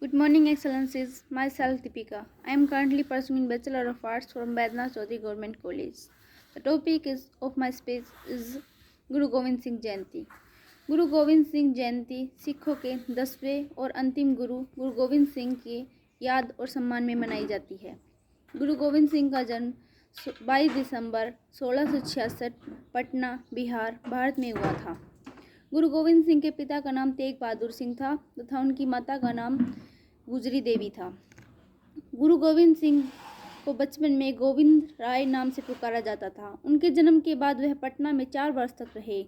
Good morning, Excellencies. Myself Deepika. I am currently pursuing Bachelor of Arts from Baidnath Chaudhary Government College. The topic of my speech is Guru Gobind Singh Jayanti. गुरु गोविंद सिंह जयंती सिखों के 10वें और अंतिम गुरु गोविंद सिंह की याद और सम्मान में मनाई जाती है। गुरु गोविंद सिंह का जन्म 22 दिसंबर 1666 पटना, बिहार, भारत में हुआ था। गुरु गोविंद सिंह के पिता का नाम तेग बहादुर सिंह था तथा उनकी माता का नाम गुजरी देवी था। गुरु गोविंद सिंह को बचपन में गोविंद राय नाम से पुकारा जाता था। उनके जन्म के बाद वह पटना में 4 वर्ष तक रहे।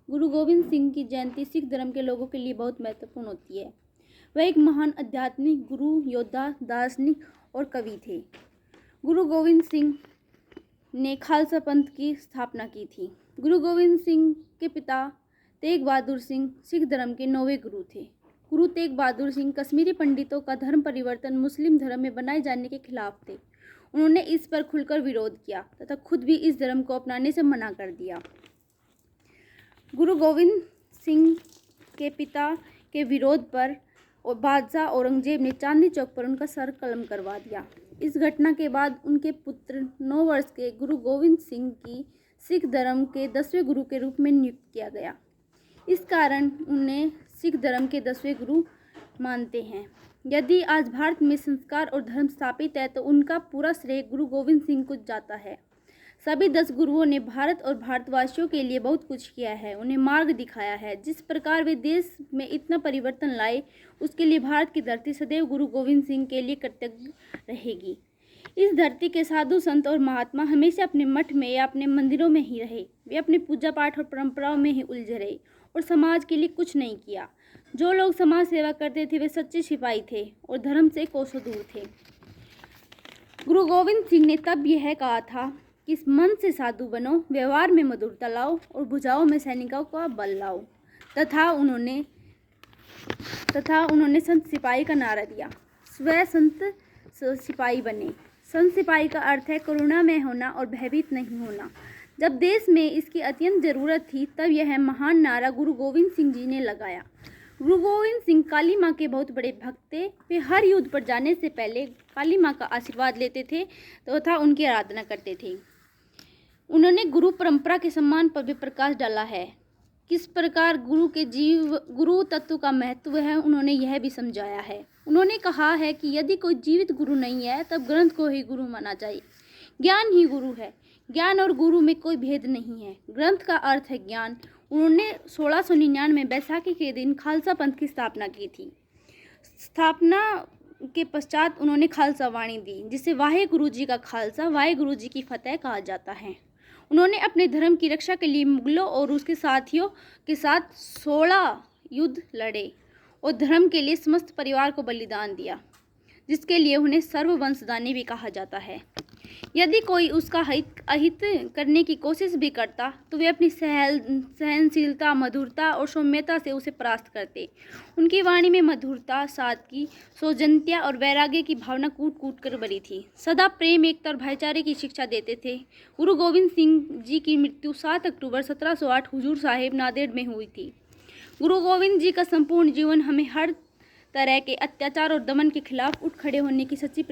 गुरु गोविंद सिंह की जयंती सिख धर्म के लोगों के लिए बहुत महत्वपूर्ण होती है। वह एक महान आध्यात्मिक गुरु, योद्धा, दार्शनिक और कवि थे। गुरु गोविंद सिंह ने खालसा पंथ की स्थापना की थी। गुरु गोविंद सिंह के पिता तेग बहादुर सिंह सिख धर्म के 9वें गुरु थे। गुरु तेग बहादुर सिंह कश्मीरी पंडितों का धर्म परिवर्तन मुस्लिम धर्म में बनाए जाने के खिलाफ थे। उन्होंने इस पर खुलकर विरोध किया तथा खुद भी इस धर्म को अपनाने से मना कर दिया। गुरु गोविंद सिंह के पिता के विरोध पर बादशाह औरंगजेब ने चांदनी चौक पर उनका सर कलम करवा दिया। इस घटना के बाद उनके पुत्र 9 वर्ष के गुरु गोविंद सिंह की सिख धर्म के 10वें गुरु के रूप में नियुक्त किया गया। इस कारण उन्हें सिख धर्म के 10वें गुरु मानते हैं। यदि आज भारत में संस्कार और धर्म स्थापित है तो उनका पूरा श्रेय गुरु गोविंद सिंह को जाता है। सभी 10 गुरुओं ने भारत और भारतवासियों के लिए बहुत कुछ किया है, उन्हें मार्ग दिखाया है। जिस प्रकार वे देश में इतना परिवर्तन लाए, उसके लिए भारत की धरती सदैव गुरु गोविंद सिंह के लिए कृतज्ञ रहेगी। इस धरती के साधु संत और महात्मा हमेशा अपने मठ में या अपने मंदिरों में ही रहे। वे अपने पूजा पाठ और परंपराओं में ही उलझे रहे और समाज के लिए कुछ नहीं किया। जो लोग समाज सेवा करते थे वे सच्चे सिपाही थे और धर्म से कोसों दूर थे। गुरु गोविंद सिंह ने तब यह कहा था कि मन से साधु बनो, व्यवहार में मधुरता लाओ और भुजाओं में सैनिकों का बल लाओ। तथा उन्होंने संत सिपाही का नारा दिया। स्वयं संत सिपाही बने। संत सिपाही का अर्थ है करुणा में होना और भयभीत नहीं होना। जब देश में इसकी अत्यंत जरूरत थी तब यह महान नारा गुरु गोविंद सिंह जी ने लगाया। गुरु गोविंद सिंह काली माँ के बहुत बड़े भक्त थे। वे हर युद्ध पर जाने से पहले काली माँ का आशीर्वाद लेते थे तथा उनकी आराधना करते थे। उन्होंने गुरु परंपरा के सम्मान पर भी प्रकाश डाला है। किस प्रकार गुरु तत्व का महत्व है, उन्होंने यह भी समझाया है। उन्होंने कहा है कि यदि कोई जीवित गुरु नहीं है तब ग्रंथ को ही गुरु माना जाए। ज्ञान ही गुरु है। ज्ञान और गुरु में कोई भेद नहीं है। ग्रंथ का अर्थ है ज्ञान। उन्होंने 1699 बैसाखी के दिन खालसा पंथ की स्थापना की थी। स्थापना के पश्चात उन्होंने खालसा वाणी दी, जिसे वाहे गुरु जी का खालसा, वाहे गुरु जी की फतेह कहा जाता है। उन्होंने अपने धर्म की रक्षा के लिए मुगलों और उसके साथियों के साथ 16 युद्ध लड़े और धर्म के लिए समस्त परिवार को बलिदान दिया, जिसके लिए उन्हें सर्ववंशदानी भी कहा जाता है। यदि कोई उसका अहित करने की कोशिश भी करता तो वे अपनी सहनशीलता, मधुरता और सौम्यता से उसे परास्त करते। उनकी वाणी में मधुरता, सादगी, सौजन्यता और वैराग्य की भावना कूट कूट कर भरी थी। सदा प्रेम, एकता और भाईचारे की शिक्षा देते थे। गुरु गोविंद सिंह जी की मृत्यु 7 अक्टूबर 1708 हुजूर साहिब नांदेड़ में हुई थी। गुरु गोविंद जी का संपूर्ण जीवन हमें हर तरह के अत्याचार और दमन के खिलाफ उठ खड़े होने की सच्ची